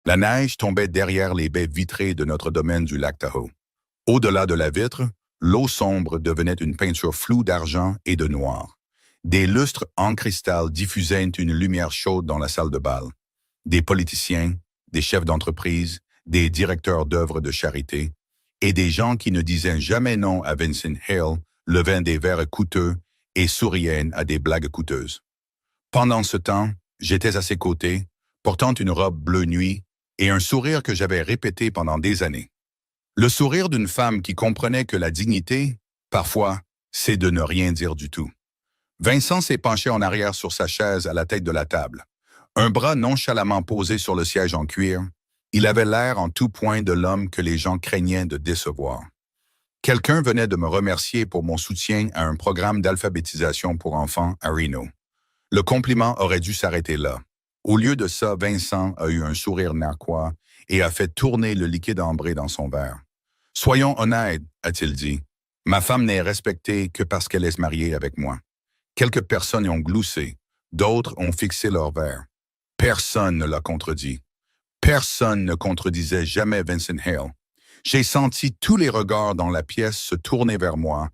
La neige tombait derrière les baies vitrées de notre domaine du lac Tahoe. Au-delà de la vitre, l'eau sombre devenait une peinture floue d'argent et de noir. Des lustres en cristal diffusaient une lumière chaude dans la salle de bal. Des politiciens, des chefs d'entreprise, des directeurs d'œuvres de charité et des gens qui ne disaient jamais non à Vincent Hale levaient des verres coûteux et souriaient à des blagues coûteuses. Pendant ce temps, j'étais à ses côtés, portant une robe bleu nuit et un sourire que j'avais répété pendant des années. Le sourire d'une femme qui comprenait que la dignité, parfois, c'est de ne rien dire du tout. Vincent s'est penché en arrière sur sa chaise à la tête de la table. Un bras nonchalamment posé sur le siège en cuir, il avait l'air en tout point de l'homme que les gens craignaient de décevoir. Quelqu'un venait de me remercier pour mon soutien à un programme d'alphabétisation pour enfants à Reno. Le compliment aurait dû s'arrêter là. Au lieu de ça, Vincent a eu un sourire narquois et a fait tourner le liquide ambré dans son verre. « Soyons honnêtes, a-t-il dit. Ma femme n'est respectée que parce qu'elle est se marier avec moi. Quelques personnes y ont gloussé, d'autres ont fixé leur verre. Personne ne l'a contredit. Personne ne contredisait jamais Vincent Hale. J'ai senti tous les regards dans la pièce se tourner vers moi,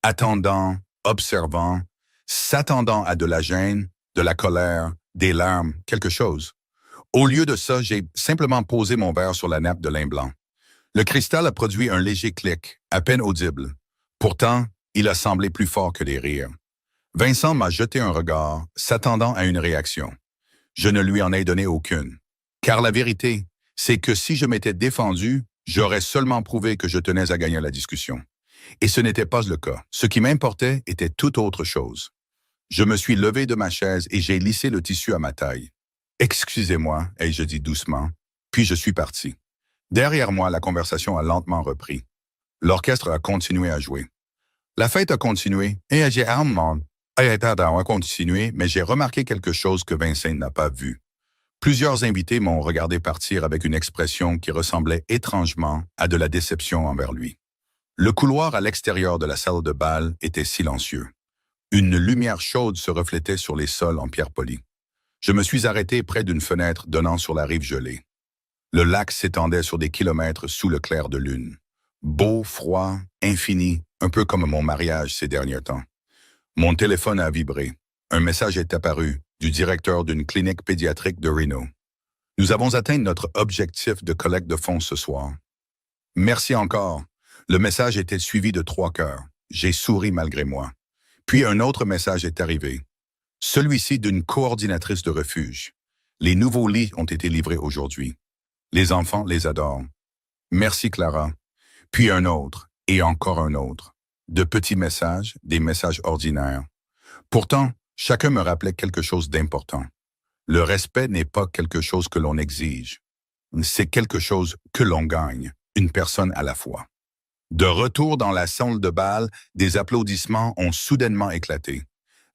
attendant, observant, s'attendant à de la gêne, de la colère, des larmes, quelque chose. Au lieu de ça, j'ai simplement posé mon verre sur la nappe de lin blanc. Le cristal a produit un léger clic, à peine audible. Pourtant, il a semblé plus fort que les rires. Vincent m'a jeté un regard, s'attendant à une réaction. Je ne lui en ai donné aucune. Car la vérité, c'est que si je m'étais défendu, j'aurais seulement prouvé que je tenais à gagner la discussion. Et ce n'était pas le cas. Ce qui m'importait était toute autre chose. Je me suis levé de ma chaise et j'ai lissé le tissu à ma taille. « Excusez-moi », ai-je dit doucement, puis je suis parti. Derrière moi, la conversation a lentement repris. L'orchestre a continué à jouer. La fête a continué et j'ai continué, mais j'ai remarqué quelque chose que Vincent n'a pas vu. Plusieurs invités m'ont regardé partir avec une expression qui ressemblait étrangement à de la déception envers lui. Le couloir à l'extérieur de la salle de bal était silencieux. Une lumière chaude se reflétait sur les sols en pierre polie. Je me suis arrêté près d'une fenêtre donnant sur la rive gelée. Le lac s'étendait sur des kilomètres sous le clair de lune. Beau, froid, infini, un peu comme mon mariage ces derniers temps. Mon téléphone a vibré. Un message est apparu du directeur d'une clinique pédiatrique de Reno. « Nous avons atteint notre objectif de collecte de fonds ce soir. » « Merci encore. » Le message était suivi de 3 cœurs. J'ai souri malgré moi. Puis un autre message est arrivé. Celui-ci d'une coordinatrice de refuge. « Les nouveaux lits ont été livrés aujourd'hui. Les enfants les adorent. Merci Clara. » Puis un autre, et encore un autre. De petits messages, des messages ordinaires. Pourtant, chacun me rappelait quelque chose d'important. Le respect n'est pas quelque chose que l'on exige. C'est quelque chose que l'on gagne, une personne à la fois. De retour dans la salle de bal, des applaudissements ont soudainement éclaté.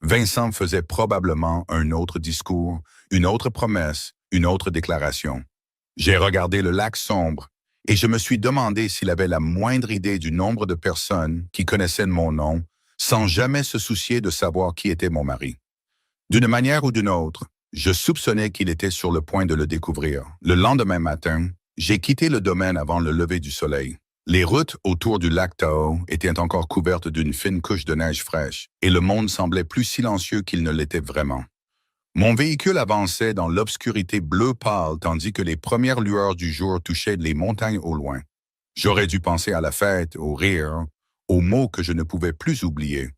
Vincent faisait probablement un autre discours, une autre promesse, une autre déclaration. J'ai regardé le lac sombre et je me suis demandé s'il avait la moindre idée du nombre de personnes qui connaissaient mon nom sans jamais se soucier de savoir qui était mon mari. D'une manière ou d'une autre, je soupçonnais qu'il était sur le point de le découvrir. Le lendemain matin, j'ai quitté le domaine avant le lever du soleil. Les routes autour du lac Tahoe étaient encore couvertes d'une fine couche de neige fraîche et le monde semblait plus silencieux qu'il ne l'était vraiment. Mon véhicule avançait dans l'obscurité bleu pâle tandis que les premières lueurs du jour touchaient les montagnes au loin. J'aurais dû penser à la fête, au rire, aux mots que je ne pouvais plus oublier.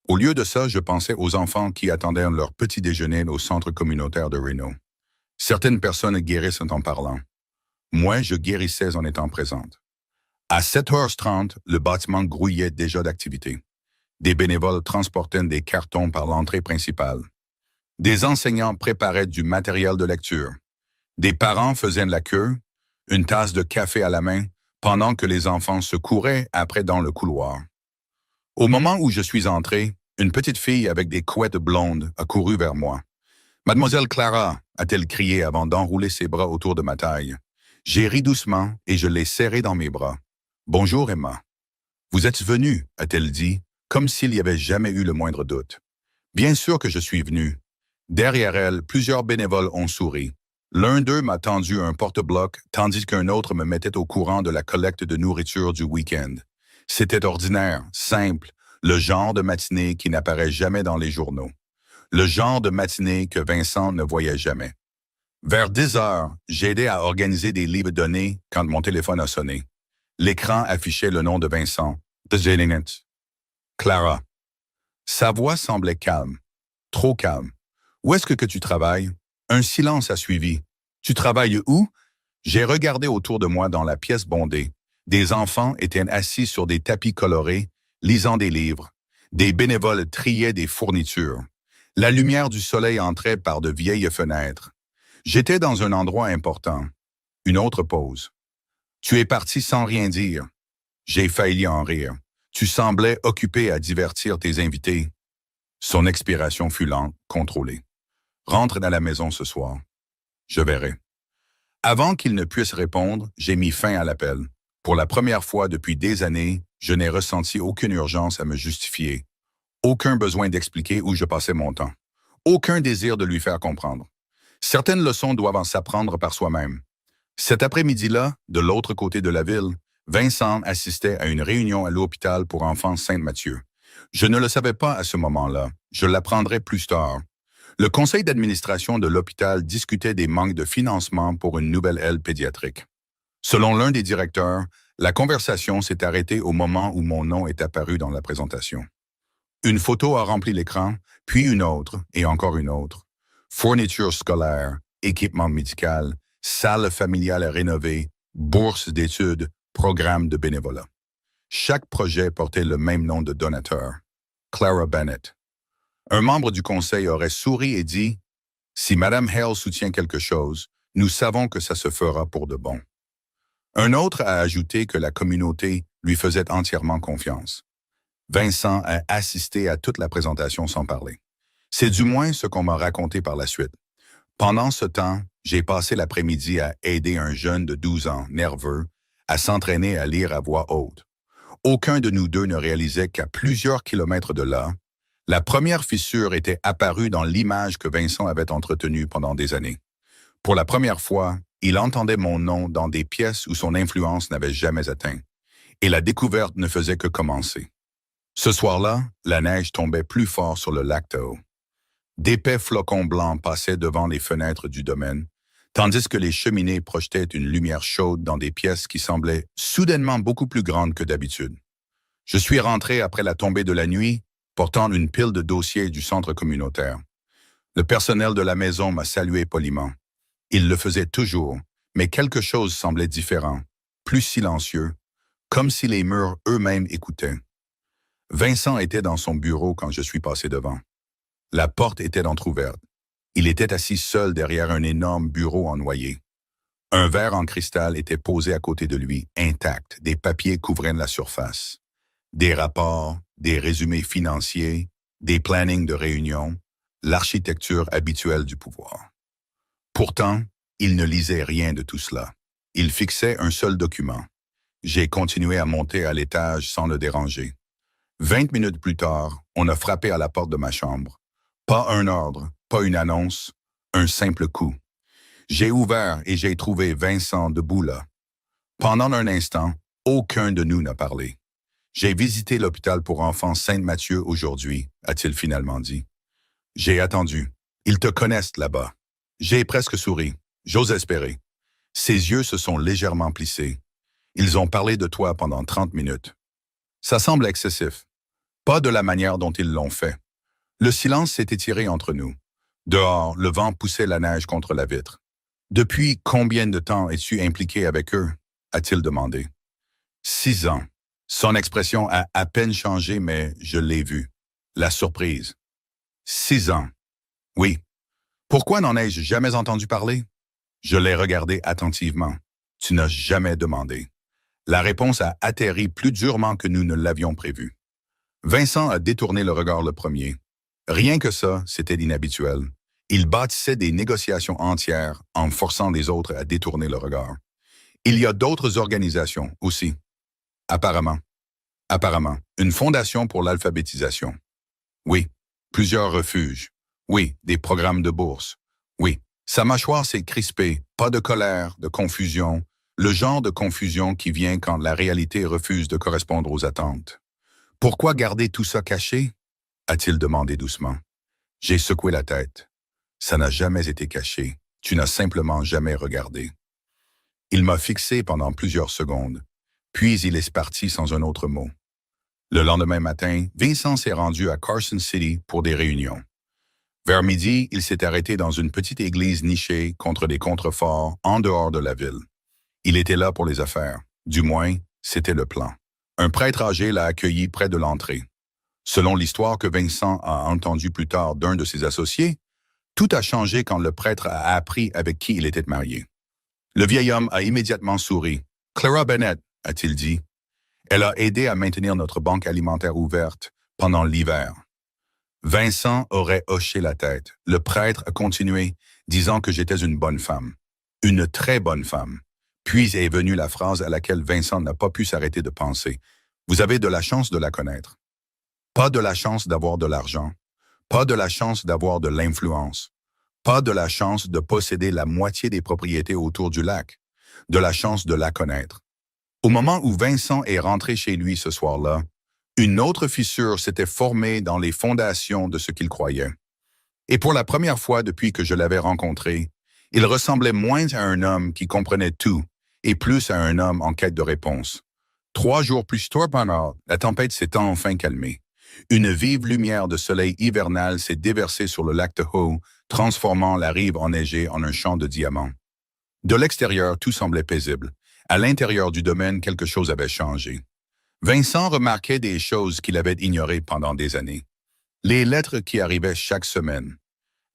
Au lieu de ça, je pensais aux enfants qui attendaient leur petit déjeuner au centre communautaire de Reno. Certaines personnes guérissent en parlant. Moi, je guérissais en étant présente. À 7h30, le bâtiment grouillait déjà d'activité. Des bénévoles transportaient des cartons par l'entrée principale. Des enseignants préparaient du matériel de lecture. Des parents faisaient de la queue, une tasse de café à la main, pendant que les enfants se couraient après dans le couloir. Au moment où je suis entré, une petite fille avec des couettes blondes a couru vers moi. « Mademoiselle Clara » a-t-elle crié avant d'enrouler ses bras autour de ma taille. J'ai ri doucement et je l'ai serrée dans mes bras. « Bonjour Emma. »« Vous êtes venue » a-t-elle dit, comme s'il n'y avait jamais eu le moindre doute. Bien sûr que je suis venue. Derrière elle, plusieurs bénévoles ont souri. L'un d'eux m'a tendu un porte-bloc, tandis qu'un autre me mettait au courant de la collecte de nourriture du week-end. C'était ordinaire, simple, le genre de matinée qui n'apparaît jamais dans les journaux. Le genre de matinée que Vincent ne voyait jamais. Vers 10 heures, j'ai aidé à organiser des livres donnés quand mon téléphone a sonné. L'écran affichait le nom de Vincent. Clara. Sa voix semblait calme. Trop calme. Où est-ce que tu travailles? Un silence a suivi. Tu travailles où? J'ai regardé autour de moi dans la pièce bondée. Des enfants étaient assis sur des tapis colorés, lisant des livres. Des bénévoles triaient des fournitures. La lumière du soleil entrait par de vieilles fenêtres. J'étais dans un endroit important. Une autre pause. Tu es parti sans rien dire. J'ai failli en rire. Tu semblais occupé à divertir tes invités. Son expiration fut lente, contrôlée. Rentre dans la maison ce soir. Je verrai. Avant qu'il ne puisse répondre, j'ai mis fin à l'appel. Pour la première fois depuis des années, je n'ai ressenti aucune urgence à me justifier. Aucun besoin d'expliquer où je passais mon temps. Aucun désir de lui faire comprendre. Certaines leçons doivent en s'apprendre par soi-même. Cet après-midi-là, de l'autre côté de la ville, Vincent assistait à une réunion à l'hôpital pour enfants Saint-Mathieu. Je ne le savais pas à ce moment-là. Je l'apprendrai plus tard. Le conseil d'administration de l'hôpital discutait des manques de financement pour une nouvelle aile pédiatrique. Selon l'un des directeurs, la conversation s'est arrêtée au moment où mon nom est apparu dans la présentation. Une photo a rempli l'écran, puis une autre, et encore une autre. Fourniture scolaire, équipement médical, salle familiale rénovée, bourse d'études, programme de bénévolat. Chaque projet portait le même nom de donateur, Clara Bennett. Un membre du conseil aurait souri et dit « Si Mme Hale soutient quelque chose, nous savons que ça se fera pour de bon. » Un autre a ajouté que la communauté lui faisait entièrement confiance. Vincent a assisté à toute la présentation sans parler. C'est du moins ce qu'on m'a raconté par la suite. Pendant ce temps, j'ai passé l'après-midi à aider un jeune de 12 ans, nerveux, à s'entraîner à lire à voix haute. Aucun de nous deux ne réalisait qu'à plusieurs kilomètres de là, la première fissure était apparue dans l'image que Vincent avait entretenue pendant des années. Pour la première fois, il entendait mon nom dans des pièces où son influence n'avait jamais atteint. Et la découverte ne faisait que commencer. Ce soir-là, la neige tombait plus fort sur le lac Tahoe. D'épais flocons blancs passaient devant les fenêtres du domaine, tandis que les cheminées projetaient une lumière chaude dans des pièces qui semblaient soudainement beaucoup plus grandes que d'habitude. Je suis rentré après la tombée de la nuit, portant une pile de dossiers du centre communautaire. Le personnel de la maison m'a salué poliment. Il le faisait toujours, mais quelque chose semblait différent, plus silencieux, comme si les murs eux-mêmes écoutaient. Vincent était dans son bureau quand je suis passé devant. La porte était entr'ouverte. Il était assis seul derrière un énorme bureau en noyer. Un verre en cristal était posé à côté de lui, intact, des papiers couvraient la surface. Des rapports, des résumés financiers, des plannings de réunion, l'architecture habituelle du pouvoir. Pourtant, il ne lisait rien de tout cela. Il fixait un seul document. J'ai continué à monter à l'étage sans le déranger. 20 minutes plus tard, on a frappé à la porte de ma chambre. Pas un ordre, pas une annonce, un simple coup. J'ai ouvert et j'ai trouvé Vincent debout là. Pendant un instant, aucun de nous n'a parlé. J'ai visité l'hôpital pour enfants Saint-Mathieu aujourd'hui, a-t-il finalement dit. J'ai attendu. Ils te connaissent là-bas. J'ai presque souri. J'ose espérer. Ses yeux se sont légèrement plissés. Ils ont parlé de toi pendant 30 minutes. Ça semble excessif. Pas de la manière dont ils l'ont fait. Le silence s'est étiré entre nous. Dehors, le vent poussait la neige contre la vitre. Depuis combien de temps es-tu impliqué avec eux? A-t-il demandé. 6 ans. Son expression a à peine changé, mais je l'ai vu. La surprise. 6 ans. Oui. Pourquoi n'en ai-je jamais entendu parler? Je l'ai regardé attentivement. Tu n'as jamais demandé. La réponse a atterri plus durement que nous ne l'avions prévu. Vincent a détourné le regard le premier. Rien que ça, c'était inhabituel. Il bâtissait des négociations entières en forçant les autres à détourner le regard. Il y a d'autres organisations aussi. Apparemment. Une fondation pour l'alphabétisation. Oui. Plusieurs refuges. Oui. Des programmes de bourse. Oui. Sa mâchoire s'est crispée, pas de colère, de confusion, le genre de confusion qui vient quand la réalité refuse de correspondre aux attentes. Pourquoi garder tout ça caché? A-t-il demandé doucement. J'ai secoué la tête. Ça n'a jamais été caché. Tu n'as simplement jamais regardé. Il m'a fixé pendant plusieurs secondes, puis il est parti sans un autre mot. Le lendemain matin, Vincent s'est rendu à Carson City pour des réunions. Vers midi, il s'est arrêté dans une petite église nichée contre des contreforts en dehors de la ville. Il était là pour les affaires. Du moins, c'était le plan. Un prêtre âgé l'a accueilli près de l'entrée. Selon l'histoire que Vincent a entendue plus tard d'un de ses associés, tout a changé quand le prêtre a appris avec qui il était marié. Le vieil homme a immédiatement souri. « Clara Bennett », a-t-il dit. « Elle a aidé à maintenir notre banque alimentaire ouverte pendant l'hiver. » Vincent aurait hoché la tête. Le prêtre a continué, disant que j'étais une bonne femme. Une très bonne femme. Puis est venue la phrase à laquelle Vincent n'a pas pu s'arrêter de penser. « Vous avez de la chance de la connaître. » Pas de la chance d'avoir de l'argent. Pas de la chance d'avoir de l'influence. Pas de la chance de posséder la moitié des propriétés autour du lac. De la chance de la connaître. Au moment où Vincent est rentré chez lui ce soir-là, une autre fissure s'était formée dans les fondations de ce qu'il croyait. Et pour la première fois depuis que je l'avais rencontré, il ressemblait moins à un homme qui comprenait tout et plus à un homme en quête de réponse. 3 jours plus tard, la tempête s'est enfin calmée. Une vive lumière de soleil hivernal s'est déversée sur le lac Tahoe, transformant la rive enneigée en un champ de diamants. De l'extérieur, tout semblait paisible. À l'intérieur du domaine, quelque chose avait changé. Vincent remarquait des choses qu'il avait ignorées pendant des années. Les lettres qui arrivaient chaque semaine.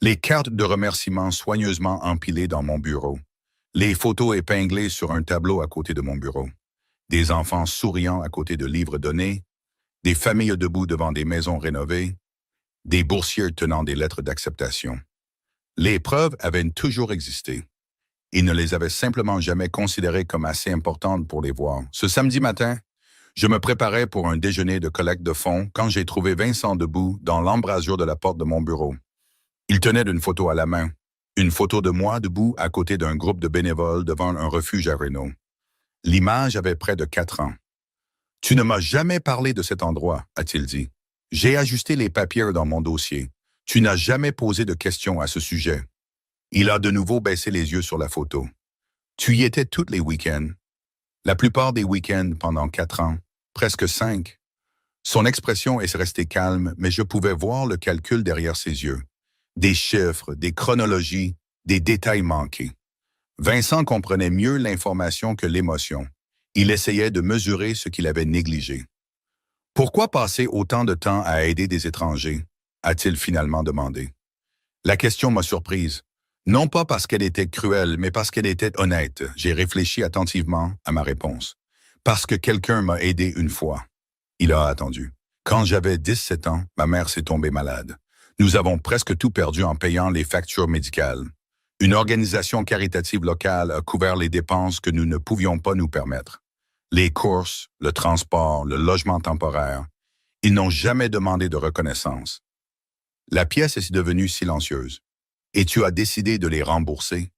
Les cartes de remerciements soigneusement empilées dans mon bureau. Les photos épinglées sur un tableau à côté de mon bureau. Des enfants souriant à côté de livres donnés. Des familles debout devant des maisons rénovées. Des boursiers tenant des lettres d'acceptation. Les preuves avaient toujours existé. Il ne les avait simplement jamais considérées comme assez importantes pour les voir. Ce samedi matin, je me préparais pour un déjeuner de collecte de fonds quand j'ai trouvé Vincent debout dans l'embrasure de la porte de mon bureau. Il tenait une photo à la main, une photo de moi debout à côté d'un groupe de bénévoles devant un refuge à Reno. L'image avait près de 4 ans. « Tu ne m'as jamais parlé de cet endroit », a-t-il dit. « J'ai ajusté les papiers dans mon dossier. Tu n'as jamais posé de questions à ce sujet. » Il a de nouveau baissé les yeux sur la photo. « Tu y étais tous les week-ends. La plupart des week-ends pendant 4 ans, presque 5. » Son expression est restée calme, mais je pouvais voir le calcul derrière ses yeux. Des chiffres, des chronologies, des détails manqués. Vincent comprenait mieux l'information que l'émotion. Il essayait de mesurer ce qu'il avait négligé. « Pourquoi passer autant de temps à aider des étrangers ?» a-t-il finalement demandé. La question m'a surprise. Non pas parce qu'elle était cruelle, mais parce qu'elle était honnête. J'ai réfléchi attentivement à ma réponse. Parce que quelqu'un m'a aidé une fois. Il a attendu. Quand j'avais 17 ans, ma mère s'est tombée malade. Nous avons presque tout perdu en payant les factures médicales. Une organisation caritative locale a couvert les dépenses que nous ne pouvions pas nous permettre. Les courses, le transport, le logement temporaire. Ils n'ont jamais demandé de reconnaissance. La pièce est devenue silencieuse. « Et tu as décidé de les rembourser ?»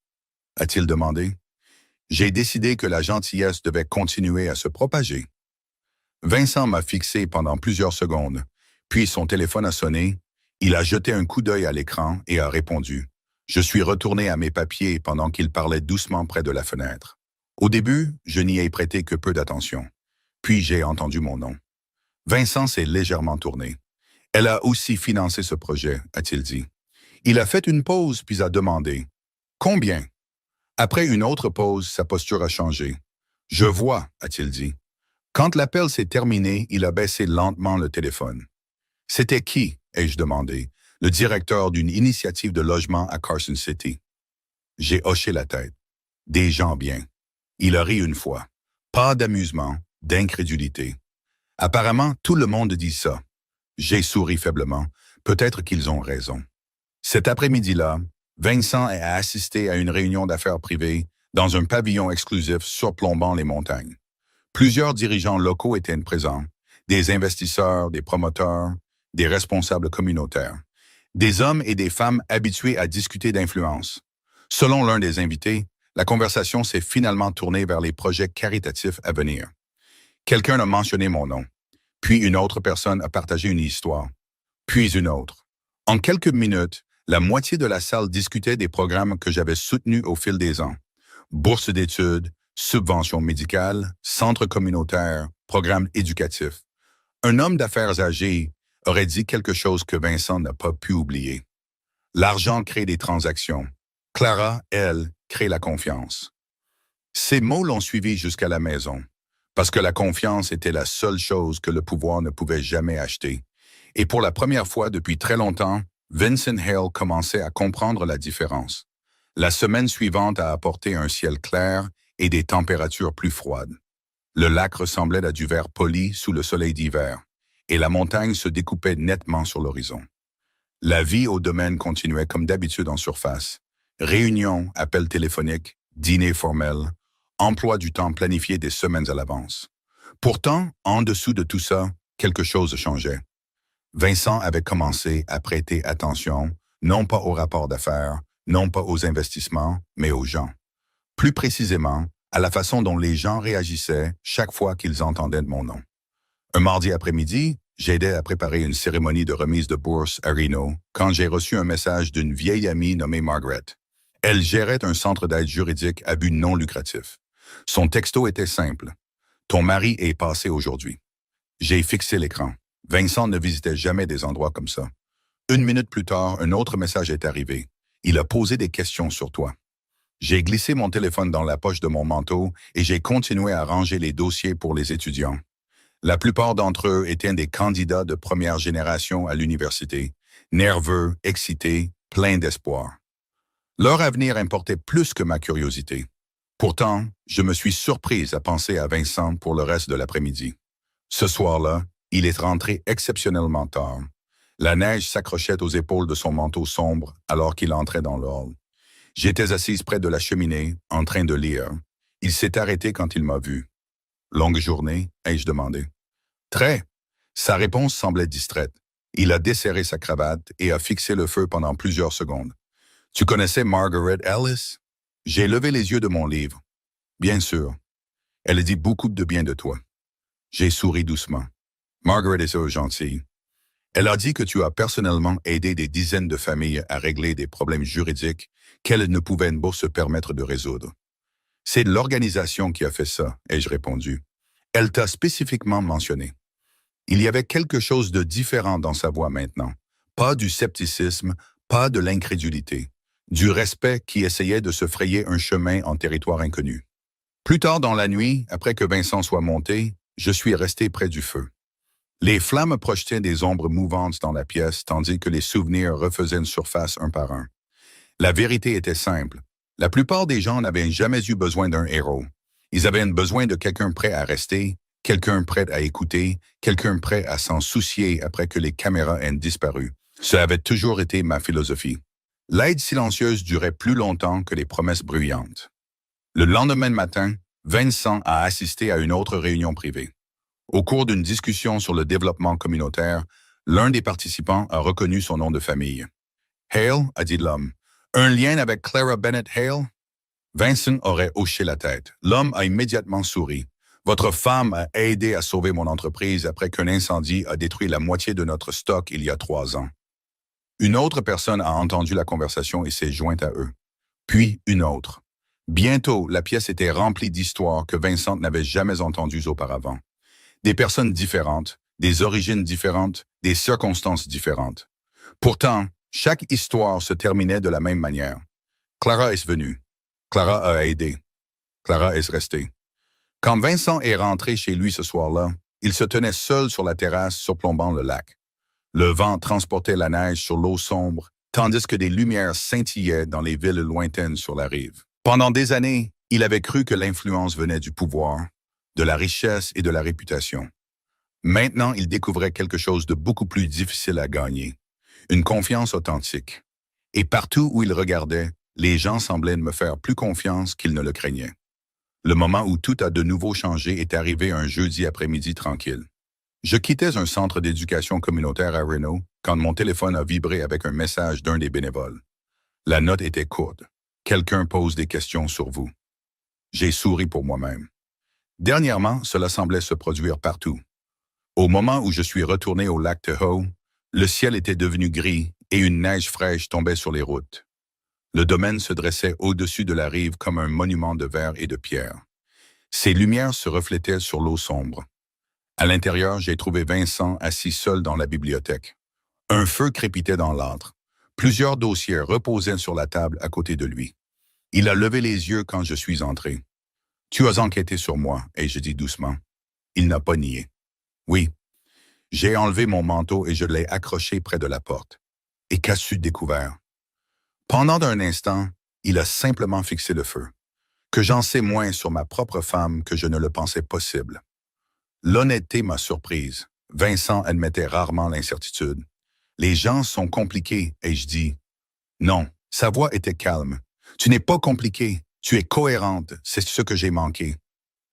a-t-il demandé. J'ai décidé que la gentillesse devait continuer à se propager. Vincent m'a fixé pendant plusieurs secondes, puis son téléphone a sonné, il a jeté un coup d'œil à l'écran et a répondu. Je suis retourné à mes papiers pendant qu'il parlait doucement près de la fenêtre. Au début, je n'y ai prêté que peu d'attention. Puis j'ai entendu mon nom. Vincent s'est légèrement tourné. « Elle a aussi financé ce projet », a-t-il dit. Il a fait une pause puis a demandé « Combien ?» Après une autre pause, sa posture a changé. « Je vois », a-t-il dit. Quand l'appel s'est terminé, il a baissé lentement le téléphone. « C'était qui ?» ai-je demandé. « Le directeur d'une initiative de logement à Carson City. » J'ai hoché la tête. « Des gens bien. » Il a ri une fois. Pas d'amusement, d'incrédulité. Apparemment, tout le monde dit ça. J'ai souri faiblement. Peut-être qu'ils ont raison. Cet après-midi-là, Vincent a assisté à une réunion d'affaires privées dans un pavillon exclusif surplombant les montagnes. Plusieurs dirigeants locaux étaient présents, des investisseurs, des promoteurs, des responsables communautaires, des hommes et des femmes habitués à discuter d'influence. Selon l'un des invités, la conversation s'est finalement tournée vers les projets caritatifs à venir. Quelqu'un a mentionné mon nom, puis une autre personne a partagé une histoire, puis une autre. En quelques minutes, la moitié de la salle discutait des programmes que j'avais soutenus au fil des ans. Bourses d'études, subventions médicales, centres communautaires, programmes éducatifs. Un homme d'affaires âgé aurait dit quelque chose que Vincent n'a pas pu oublier. L'argent crée des transactions. Clara, elle, crée la confiance. Ces mots l'ont suivi jusqu'à la maison, parce que la confiance était la seule chose que le pouvoir ne pouvait jamais acheter. Et pour la première fois depuis très longtemps, Vincent Hale commençait à comprendre la différence. La semaine suivante a apporté un ciel clair et des températures plus froides. Le lac ressemblait à du verre poli sous le soleil d'hiver, et la montagne se découpait nettement sur l'horizon. La vie au domaine continuait comme d'habitude en surface. Réunions, appels téléphoniques, dîners formels, emploi du temps planifié des semaines à l'avance. Pourtant, en dessous de tout ça, quelque chose changeait. Vincent avait commencé à prêter attention, non pas aux rapports d'affaires, non pas aux investissements, mais aux gens. Plus précisément, à la façon dont les gens réagissaient chaque fois qu'ils entendaient mon nom. Un mardi après-midi, j'aidais à préparer une cérémonie de remise de bourse à Reno quand j'ai reçu un message d'une vieille amie nommée Margaret. Elle gérait un centre d'aide juridique à but non lucratif. Son texto était simple. « Ton mari est passé aujourd'hui. » J'ai fixé l'écran. Vincent ne visitait jamais des endroits comme ça. 1 minute plus tard, un autre message est arrivé. Il a posé des questions sur toi. J'ai glissé mon téléphone dans la poche de mon manteau et j'ai continué à ranger les dossiers pour les étudiants. La plupart d'entre eux étaient des candidats de première génération à l'université, nerveux, excités, pleins d'espoir. Leur avenir importait plus que ma curiosité. Pourtant, je me suis surprise à penser à Vincent pour le reste de l'après-midi. Ce soir-là, il est rentré exceptionnellement tard. La neige s'accrochait aux épaules de son manteau sombre alors qu'il entrait dans le hall. J'étais assise près de la cheminée, en train de lire. Il s'est arrêté quand il m'a vu. « Longue journée ?» ai-je demandé. « Très. » Sa réponse semblait distraite. Il a desserré sa cravate et a fixé le feu pendant plusieurs secondes. « Tu connaissais Margaret Ellis ?» J'ai levé les yeux de mon livre. « Bien sûr. Elle dit beaucoup de bien de toi. » J'ai souri doucement. « Margaret est so gentille. Elle a dit que tu as personnellement aidé des dizaines de familles à régler des problèmes juridiques qu'elles ne pouvaient pas se permettre de résoudre. » « C'est l'organisation qui a fait ça, » ai-je répondu. Elle t'a spécifiquement mentionné. Il y avait quelque chose de différent dans sa voix maintenant. Pas du scepticisme, pas de l'incrédulité. Du respect qui essayait de se frayer un chemin en territoire inconnu. Plus tard dans la nuit, après que Vincent soit monté, je suis resté près du feu. Les flammes projetaient des ombres mouvantes dans la pièce, tandis que les souvenirs refaisaient une surface un par un. La vérité était simple. La plupart des gens n'avaient jamais eu besoin d'un héros. Ils avaient besoin de quelqu'un prêt à rester, quelqu'un prêt à écouter, quelqu'un prêt à s'en soucier après que les caméras aient disparu. Ça avait toujours été ma philosophie. L'aide silencieuse durait plus longtemps que les promesses bruyantes. Le lendemain matin, Vincent a assisté à une autre réunion privée. Au cours d'une discussion sur le développement communautaire, l'un des participants a reconnu son nom de famille. « Hale » a dit l'homme. « Un lien avec Clara Bennett Hale ?» Vincent aurait hoché la tête. L'homme a immédiatement souri. « Votre femme a aidé à sauver mon entreprise après qu'un incendie a détruit la moitié de notre stock il y a 3 ans. » Une autre personne a entendu la conversation et s'est jointe à eux. Puis une autre. Bientôt, la pièce était remplie d'histoires que Vincent n'avait jamais entendues auparavant. Des personnes différentes, des origines différentes, des circonstances différentes. Pourtant, chaque histoire se terminait de la même manière. Clara est venue. Clara a aidé. Clara est restée. Quand Vincent est rentré chez lui ce soir-là, il se tenait seul sur la terrasse surplombant le lac. Le vent transportait la neige sur l'eau sombre, tandis que des lumières scintillaient dans les villes lointaines sur la rive. Pendant des années, il avait cru que l'influence venait du pouvoir, de la richesse et de la réputation. Maintenant, il découvrait quelque chose de beaucoup plus difficile à gagner, une confiance authentique. Et partout où il regardait, les gens semblaient me faire plus confiance qu'ils ne le craignaient. Le moment où tout a de nouveau changé est arrivé un jeudi après-midi tranquille. Je quittais un centre d'éducation communautaire à Reno quand mon téléphone a vibré avec un message d'un des bénévoles. La note était courte. Quelqu'un pose des questions sur vous. J'ai souri pour moi-même. Dernièrement, cela semblait se produire partout. Au moment où je suis retourné au lac Tahoe, le ciel était devenu gris et une neige fraîche tombait sur les routes. Le domaine se dressait au-dessus de la rive comme un monument de verre et de pierre. Ses lumières se reflétaient sur l'eau sombre. À l'intérieur, j'ai trouvé Vincent assis seul dans la bibliothèque. Un feu crépitait dans l'âtre. Plusieurs dossiers reposaient sur la table à côté de lui. Il a levé les yeux quand je suis entré. « Tu as enquêté sur moi », ai-je dit doucement. Il n'a pas nié. « Oui. » J'ai enlevé mon manteau et je l'ai accroché près de la porte. Et qu'as-tu découvert? Pendant un instant, il a simplement fixé le feu. Que j'en sais moins sur ma propre femme que je ne le pensais possible. L'honnêteté m'a surprise. Vincent admettait rarement l'incertitude. Les gens sont compliqués, ai-je dit. Non, sa voix était calme. Tu n'es pas compliquée, tu es cohérente, c'est ce que j'ai manqué.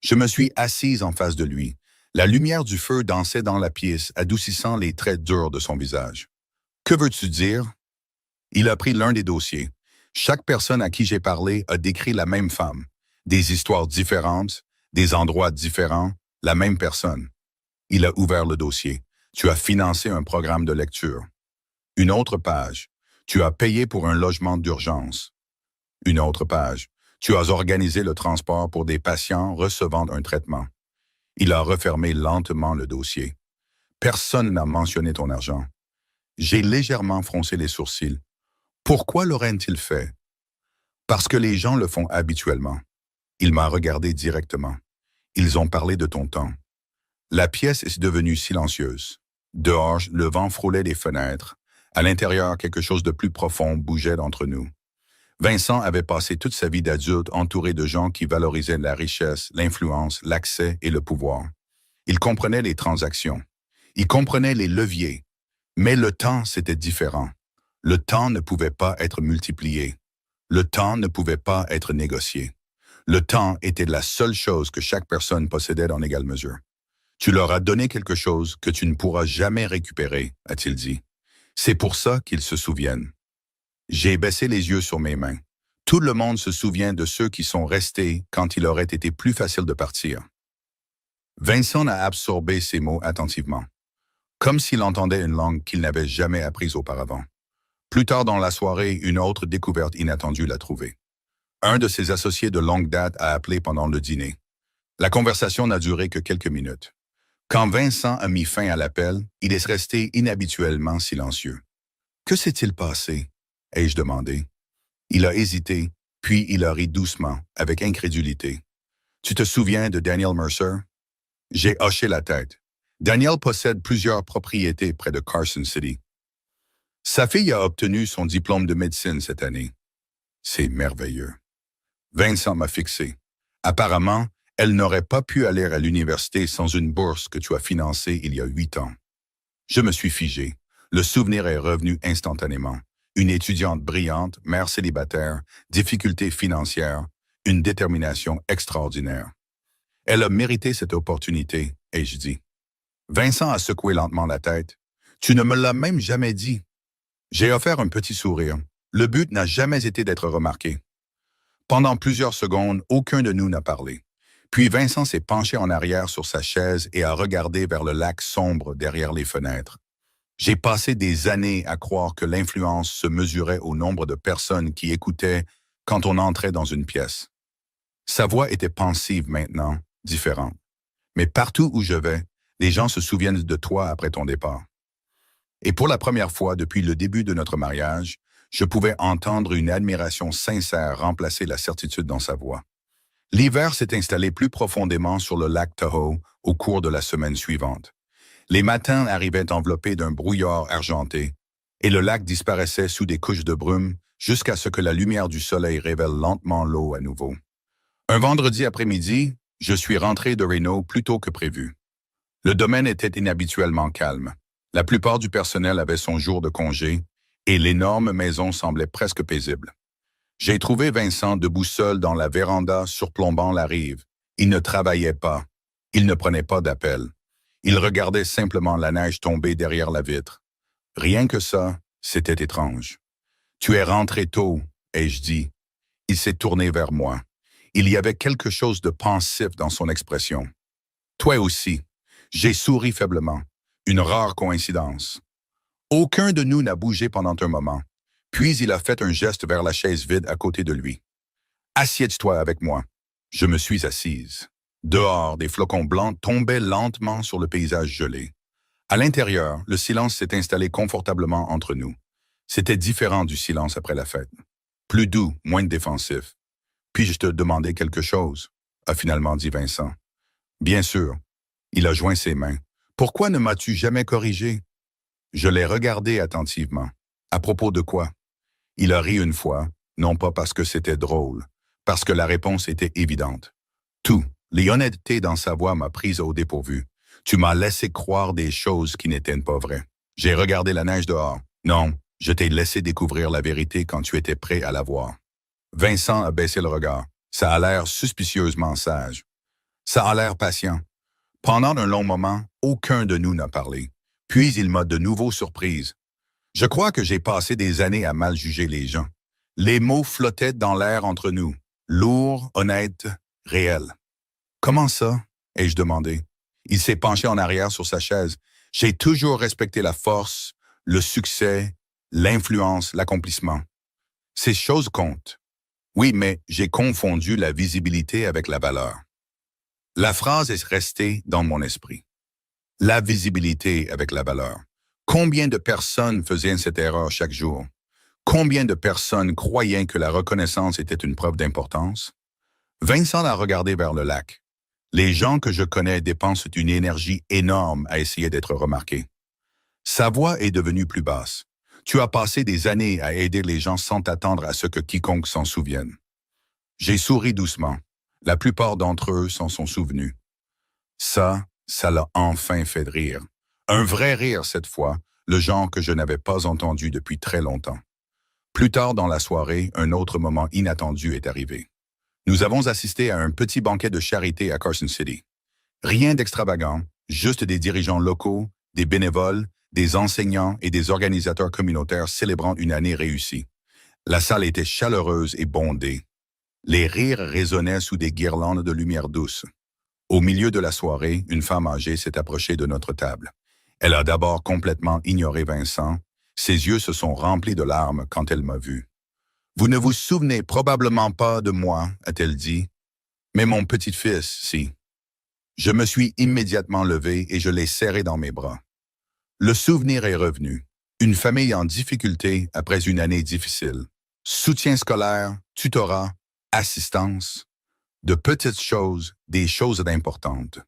Je me suis assise en face de lui. La lumière du feu dansait dans la pièce, adoucissant les traits durs de son visage. Que veux-tu dire? Il a pris l'un des dossiers. Chaque personne à qui j'ai parlé a décrit la même femme. Des histoires différentes, des endroits différents, la même personne. Il a ouvert le dossier. Tu as financé un programme de lecture. Une autre page. Tu as payé pour un logement d'urgence. Une autre page. Tu as organisé le transport pour des patients recevant un traitement. Il a refermé lentement le dossier. Personne n'a mentionné ton argent. J'ai légèrement froncé les sourcils. Pourquoi l'auraient-ils fait? Parce que les gens le font habituellement. Il m'a regardé directement. Ils ont parlé de ton temps. La pièce est devenue silencieuse. Dehors, le vent frôlait les fenêtres. À l'intérieur, quelque chose de plus profond bougeait d'entre nous. Vincent avait passé toute sa vie d'adulte entouré de gens qui valorisaient la richesse, l'influence, l'accès et le pouvoir. Il comprenait les transactions. Il comprenait les leviers. Mais le temps, c'était différent. Le temps ne pouvait pas être multiplié. Le temps ne pouvait pas être négocié. Le temps était la seule chose que chaque personne possédait en égale mesure. Tu leur as donné quelque chose que tu ne pourras jamais récupérer, a-t-il dit. C'est pour ça qu'ils se souviennent. J'ai baissé les yeux sur mes mains. Tout le monde se souvient de ceux qui sont restés quand il aurait été plus facile de partir. Vincent a absorbé ces mots attentivement, comme s'il entendait une langue qu'il n'avait jamais apprise auparavant. Plus tard dans la soirée, une autre découverte inattendue l'a trouvé. Un de ses associés de longue date a appelé pendant le dîner. La conversation n'a duré que quelques minutes. Quand Vincent a mis fin à l'appel, il est resté inhabituellement silencieux. « Que s'est-il passé ?» ai-je demandé. Il a hésité, puis il a ri doucement, avec incrédulité. « Tu te souviens de Daniel Mercer? » J'ai hoché la tête. Daniel possède plusieurs propriétés près de Carson City. Sa fille a obtenu son diplôme de médecine cette année. C'est merveilleux. Vincent m'a fixé. Apparemment, elle n'aurait pas pu aller à l'université sans une bourse que tu as financée il y a 8 ans. Je me suis figé. Le souvenir est revenu instantanément. Une étudiante brillante, mère célibataire, difficultés financières, une détermination extraordinaire. Elle a mérité cette opportunité, ai-je dit. Vincent a secoué lentement la tête. Tu ne me l'as même jamais dit. J'ai offert un petit sourire. Le but n'a jamais été d'être remarqué. Pendant plusieurs secondes, aucun de nous n'a parlé. Puis Vincent s'est penché en arrière sur sa chaise et a regardé vers le lac sombre derrière les fenêtres. J'ai passé des années à croire que l'influence se mesurait au nombre de personnes qui écoutaient quand on entrait dans une pièce. Sa voix était pensive maintenant, différente. Mais partout où je vais, les gens se souviennent de toi après ton départ. Et pour la première fois depuis le début de notre mariage, je pouvais entendre une admiration sincère remplacer la certitude dans sa voix. L'hiver s'est installé plus profondément sur le lac Tahoe au cours de la semaine suivante. Les matins arrivaient enveloppés d'un brouillard argenté, et le lac disparaissait sous des couches de brume jusqu'à ce que la lumière du soleil révèle lentement l'eau à nouveau. Un vendredi après-midi, je suis rentré de Reno plus tôt que prévu. Le domaine était inhabituellement calme. La plupart du personnel avait son jour de congé, et l'énorme maison semblait presque paisible. J'ai trouvé Vincent debout seul dans la véranda surplombant la rive. Il ne travaillait pas. Il ne prenait pas d'appel. Il regardait simplement la neige tomber derrière la vitre. Rien que ça, c'était étrange. « Tu es rentré tôt », ai-je dit. Il s'est tourné vers moi. Il y avait quelque chose de pensif dans son expression. Toi aussi. J'ai souri faiblement. Une rare coïncidence. Aucun de nous n'a bougé pendant un moment. Puis il a fait un geste vers la chaise vide à côté de lui. Assieds-toi avec moi. Je me suis assise. Dehors, des flocons blancs tombaient lentement sur le paysage gelé. À l'intérieur, le silence s'est installé confortablement entre nous. C'était différent du silence après la fête. Plus doux, moins défensif. Puis-je te demander quelque chose? A finalement dit Vincent. Bien sûr. Il a joint ses mains. Pourquoi ne m'as-tu jamais corrigé? Je l'ai regardé attentivement. À propos de quoi? Il a ri une fois, non pas parce que c'était drôle, parce que la réponse était évidente. Tout, l'honnêteté dans sa voix m'a prise au dépourvu. Tu m'as laissé croire des choses qui n'étaient pas vraies. J'ai regardé la neige dehors. Non, je t'ai laissé découvrir la vérité quand tu étais prêt à la voir. Vincent a baissé le regard. Ça a l'air suspicieusement sage. Ça a l'air patient. Pendant un long moment, aucun de nous n'a parlé. Puis il m'a de nouveau surprise. Je crois que j'ai passé des années à mal juger les gens. Les mots flottaient dans l'air entre nous. Lourds, honnêtes, réels. Comment ça? Ai-je demandé. Il s'est penché en arrière sur sa chaise. J'ai toujours respecté la force, le succès, l'influence, l'accomplissement. Ces choses comptent. Oui, mais j'ai confondu la visibilité avec la valeur. La phrase est restée dans mon esprit. La visibilité avec la valeur. Combien de personnes faisaient cette erreur chaque jour? Combien de personnes croyaient que la reconnaissance était une preuve d'importance? Vincent a regardé vers le lac. Les gens que je connais dépensent une énergie énorme à essayer d'être remarqués. Sa voix est devenue plus basse. Tu as passé des années à aider les gens sans t'attendre à ce que quiconque s'en souvienne. J'ai souri doucement. La plupart d'entre eux s'en sont souvenus. Ça l'a enfin fait rire. Un vrai rire cette fois, le genre que je n'avais pas entendu depuis très longtemps. Plus tard dans la soirée, un autre moment inattendu est arrivé. Nous avons assisté à un petit banquet de charité à Carson City. Rien d'extravagant, juste des dirigeants locaux, des bénévoles, des enseignants et des organisateurs communautaires célébrant une année réussie. La salle était chaleureuse et bondée. Les rires résonnaient sous des guirlandes de lumière douce. Au milieu de la soirée, une femme âgée s'est approchée de notre table. Elle a d'abord complètement ignoré Vincent. Ses yeux se sont remplis de larmes quand elle m'a vu. « Vous ne vous souvenez probablement pas de moi, a-t-elle dit. Mais mon petit-fils, si. » Je me suis immédiatement levé et je l'ai serré dans mes bras. Le souvenir est revenu. Une famille en difficulté après une année difficile. Soutien scolaire, tutorat, assistance. De petites choses, des choses importantes.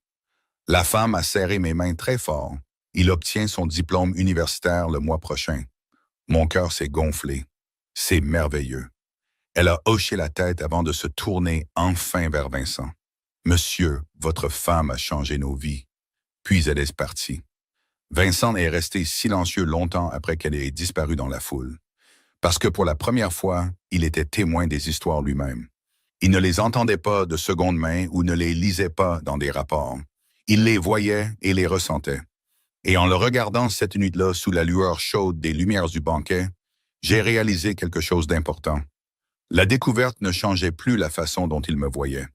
La femme a serré mes mains très fort. Il obtient son diplôme universitaire le mois prochain. Mon cœur s'est gonflé. C'est merveilleux. Elle a hoché la tête avant de se tourner enfin vers Vincent. « Monsieur, votre femme a changé nos vies. » Puis elle est partie. Vincent est resté silencieux longtemps après qu'elle ait disparu dans la foule. Parce que pour la première fois, il était témoin des histoires lui-même. Il ne les entendait pas de seconde main ou ne les lisait pas dans des rapports. Il les voyait et les ressentait. Et en le regardant cette nuit-là sous la lueur chaude des lumières du banquet, j'ai réalisé quelque chose d'important. La découverte ne changeait plus la façon dont il me voyait.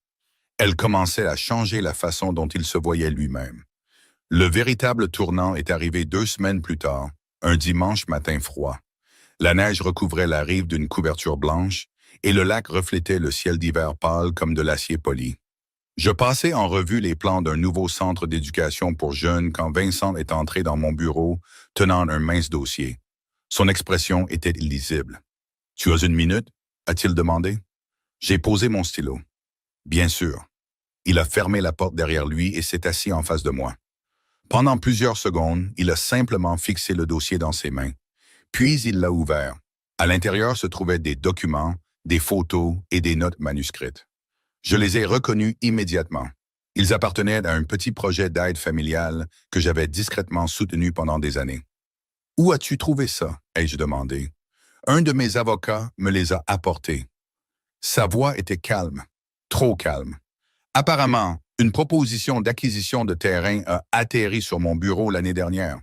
Elle commençait à changer la façon dont il se voyait lui-même. Le véritable tournant est arrivé 2 semaines plus tard, un dimanche matin froid. La neige recouvrait la rive d'une couverture blanche et le lac reflétait le ciel d'hiver pâle comme de l'acier poli. Je passais en revue les plans d'un nouveau centre d'éducation pour jeunes quand Vincent est entré dans mon bureau tenant un mince dossier. Son expression était illisible. « Tu as une minute ?» a-t-il demandé. J'ai posé mon stylo. Bien sûr. Il a fermé la porte derrière lui et s'est assis en face de moi. Pendant plusieurs secondes, il a simplement fixé le dossier dans ses mains. Puis il l'a ouvert. À l'intérieur se trouvaient des documents, des photos et des notes manuscrites. Je les ai reconnus immédiatement. Ils appartenaient à un petit projet d'aide familiale que j'avais discrètement soutenu pendant des années. « Où as-tu trouvé ça ?» ai-je demandé. Un de mes avocats me les a apportés. Sa voix était calme, trop calme. Apparemment, une proposition d'acquisition de terrain a atterri sur mon bureau l'année dernière.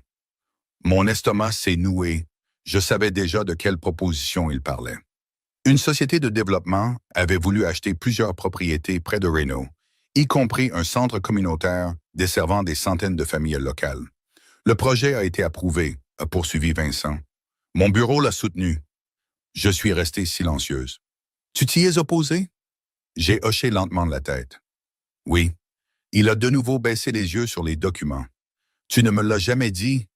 Mon estomac s'est noué. Je savais déjà de quelle proposition il parlait. Une société de développement avait voulu acheter plusieurs propriétés près de Reno, y compris un centre communautaire desservant des centaines de familles locales. Le projet a été approuvé, a poursuivi Vincent. Mon bureau l'a soutenu. Je suis restée silencieuse. Tu t'y es opposé? J'ai hoché lentement de la tête. Oui. Il a de nouveau baissé les yeux sur les documents. Tu ne me l'as jamais dit?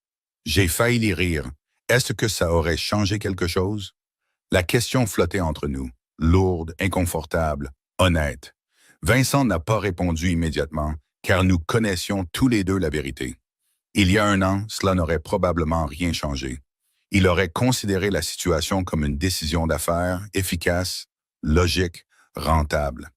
J'ai failli y rire. Est-ce que ça aurait changé quelque chose? La question flottait entre nous, lourde, inconfortable, honnête. Vincent n'a pas répondu immédiatement, car nous connaissions tous les deux la vérité. Il y a un an, cela n'aurait probablement rien changé. Il aurait considéré la situation comme une décision d'affaires efficace, logique, rentable.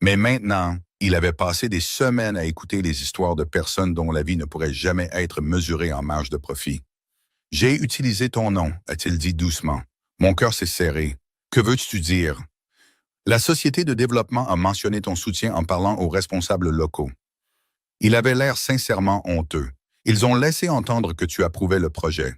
Mais maintenant, il avait passé des semaines à écouter les histoires de personnes dont la vie ne pourrait jamais être mesurée en marge de profit. « J'ai utilisé ton nom », a-t-il dit doucement. Mon cœur s'est serré. « Que veux-tu dire? » La société de développement a mentionné ton soutien en parlant aux responsables locaux. Il avait l'air sincèrement honteux. Ils ont laissé entendre que tu approuvais le projet.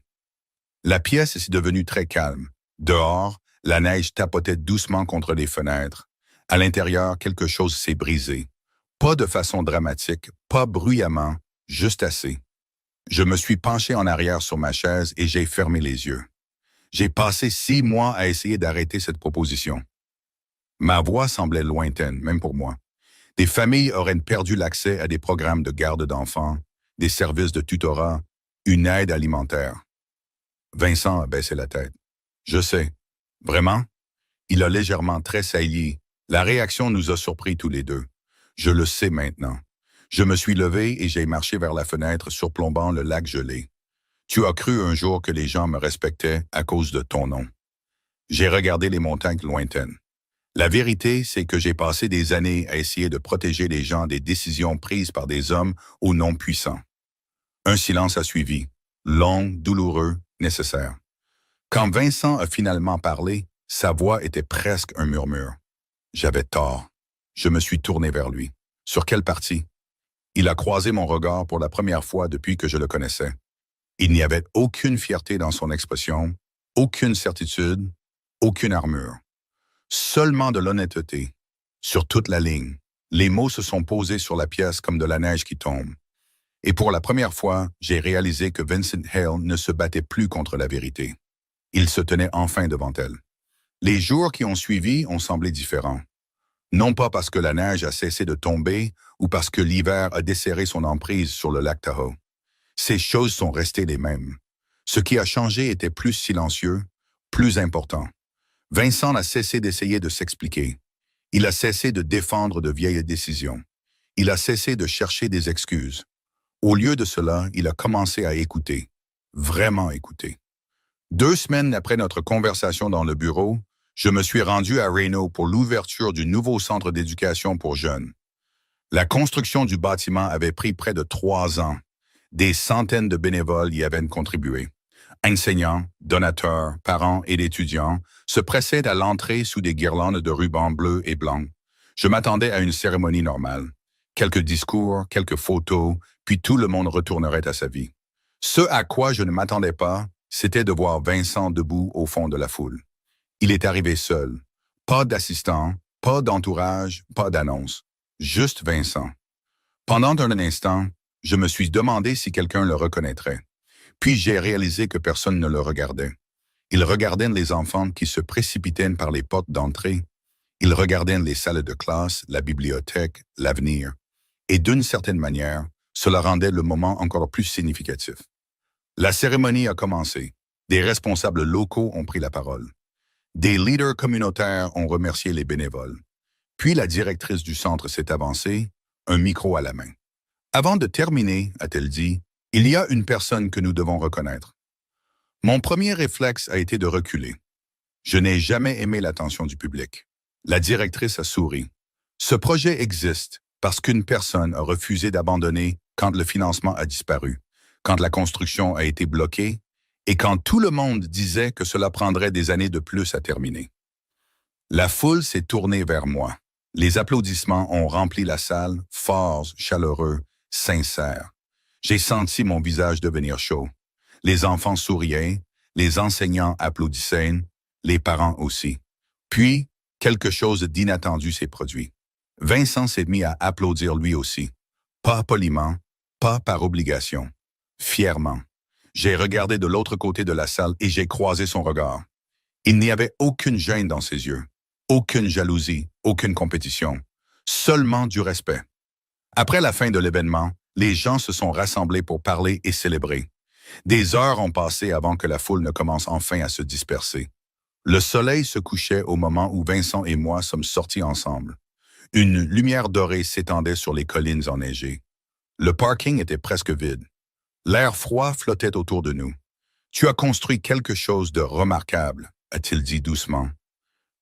La pièce est devenue très calme. Dehors, la neige tapotait doucement contre les fenêtres. À l'intérieur, quelque chose s'est brisé. Pas de façon dramatique, pas bruyamment, juste assez. Je me suis penché en arrière sur ma chaise et j'ai fermé les yeux. J'ai passé 6 mois à essayer d'arrêter cette proposition. Ma voix semblait lointaine, même pour moi. Des familles auraient perdu l'accès à des programmes de garde d'enfants, des services de tutorat, une aide alimentaire. Vincent a baissé la tête. Je sais. Vraiment? Il a légèrement tressailli. La réaction nous a surpris tous les deux. Je le sais maintenant. Je me suis levé et j'ai marché vers la fenêtre surplombant le lac gelé. Tu as cru un jour que les gens me respectaient à cause de ton nom. J'ai regardé les montagnes lointaines. La vérité, c'est que j'ai passé des années à essayer de protéger les gens des décisions prises par des hommes aux noms puissants. Un silence a suivi, long, douloureux, nécessaire. Quand Vincent a finalement parlé, sa voix était presque un murmure. J'avais tort. Je me suis tourné vers lui. Sur quelle partie? Il a croisé mon regard pour la première fois depuis que je le connaissais. Il n'y avait aucune fierté dans son expression, aucune certitude, aucune armure. Seulement de l'honnêteté. Sur toute la ligne, les mots se sont posés sur la pièce comme de la neige qui tombe. Et pour la première fois, j'ai réalisé que Vincent Hale ne se battait plus contre la vérité. Il se tenait enfin devant elle. Les jours qui ont suivi ont semblé différents. Non pas parce que la neige a cessé de tomber ou parce que l'hiver a desserré son emprise sur le lac Tahoe. Ces choses sont restées les mêmes. Ce qui a changé était plus silencieux, plus important. Vincent n'a cessé d'essayer de s'expliquer. Il a cessé de défendre de vieilles décisions. Il a cessé de chercher des excuses. Au lieu de cela, il a commencé à écouter. Vraiment écouter. 2 semaines après notre conversation dans le bureau, je me suis rendu à Reno pour l'ouverture du nouveau centre d'éducation pour jeunes. La construction du bâtiment avait pris près de 3 ans. Des centaines de bénévoles y avaient contribué. Enseignants, donateurs, parents et étudiants se pressaient à l'entrée sous des guirlandes de rubans bleus et blancs. Je m'attendais à une cérémonie normale. Quelques discours, quelques photos, puis tout le monde retournerait à sa vie. Ce à quoi je ne m'attendais pas, c'était de voir Vincent debout au fond de la foule. Il est arrivé seul. Pas d'assistant, pas d'entourage, pas d'annonce. Juste Vincent. Pendant un instant, je me suis demandé si quelqu'un le reconnaîtrait. Puis j'ai réalisé que personne ne le regardait. Il regardait les enfants qui se précipitaient par les portes d'entrée. Il regardait les salles de classe, la bibliothèque, l'avenir. Et d'une certaine manière, cela rendait le moment encore plus significatif. La cérémonie a commencé. Des responsables locaux ont pris la parole. Des leaders communautaires ont remercié les bénévoles. Puis la directrice du centre s'est avancée, un micro à la main. Avant de terminer, a-t-elle dit, il y a une personne que nous devons reconnaître. Mon premier réflexe a été de reculer. Je n'ai jamais aimé l'attention du public. La directrice a souri. Ce projet existe parce qu'une personne a refusé d'abandonner quand le financement a disparu, quand la construction a été bloquée et quand tout le monde disait que cela prendrait des années de plus à terminer. La foule s'est tournée vers moi. Les applaudissements ont rempli la salle, forts, chaleureux, sincères. J'ai senti mon visage devenir chaud. Les enfants souriaient, les enseignants applaudissaient, les parents aussi. Puis, quelque chose d'inattendu s'est produit. Vincent s'est mis à applaudir lui aussi. Pas poliment, pas par obligation. Fièrement. J'ai regardé de l'autre côté de la salle et j'ai croisé son regard. Il n'y avait aucune gêne dans ses yeux, aucune jalousie, aucune compétition, seulement du respect. Après la fin de l'événement, les gens se sont rassemblés pour parler et célébrer. Des heures ont passé avant que la foule ne commence enfin à se disperser. Le soleil se couchait au moment où Vincent et moi sommes sortis ensemble. Une lumière dorée s'étendait sur les collines enneigées. Le parking était presque vide. L'air froid flottait autour de nous. Tu as construit quelque chose de remarquable, a-t-il dit doucement.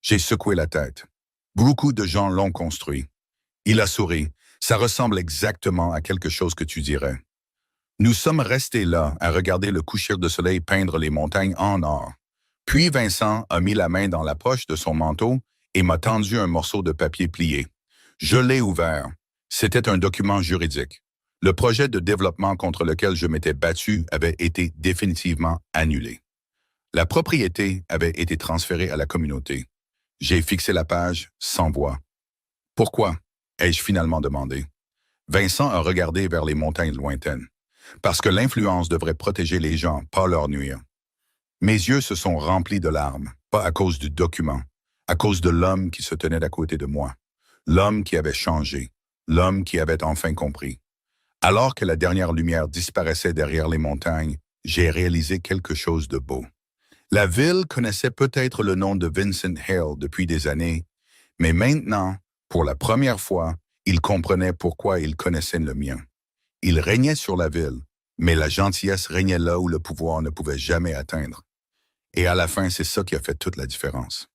J'ai secoué la tête. Beaucoup de gens l'ont construit. Il a souri. Ça ressemble exactement à quelque chose que tu dirais. Nous sommes restés là à regarder le coucher de soleil peindre les montagnes en or. Puis Vincent a mis la main dans la poche de son manteau et m'a tendu un morceau de papier plié. Je l'ai ouvert. C'était un document juridique. Le projet de développement contre lequel je m'étais battu avait été définitivement annulé. La propriété avait été transférée à la communauté. J'ai fixé la page sans voix. Pourquoi? Ai-je finalement demandé. Vincent a regardé vers les montagnes lointaines. Parce que l'influence devrait protéger les gens, pas leur nuire. Mes yeux se sont remplis de larmes, pas à cause du document, à cause de l'homme qui se tenait à côté de moi. L'homme qui avait changé, l'homme qui avait enfin compris. Alors que la dernière lumière disparaissait derrière les montagnes, j'ai réalisé quelque chose de beau. La ville connaissait peut-être le nom de Vincent Hale depuis des années, mais maintenant, pour la première fois, il comprenait pourquoi il connaissait le mien. Il régnait sur la ville, mais la gentillesse régnait là où le pouvoir ne pouvait jamais atteindre. Et à la fin, c'est ça qui a fait toute la différence.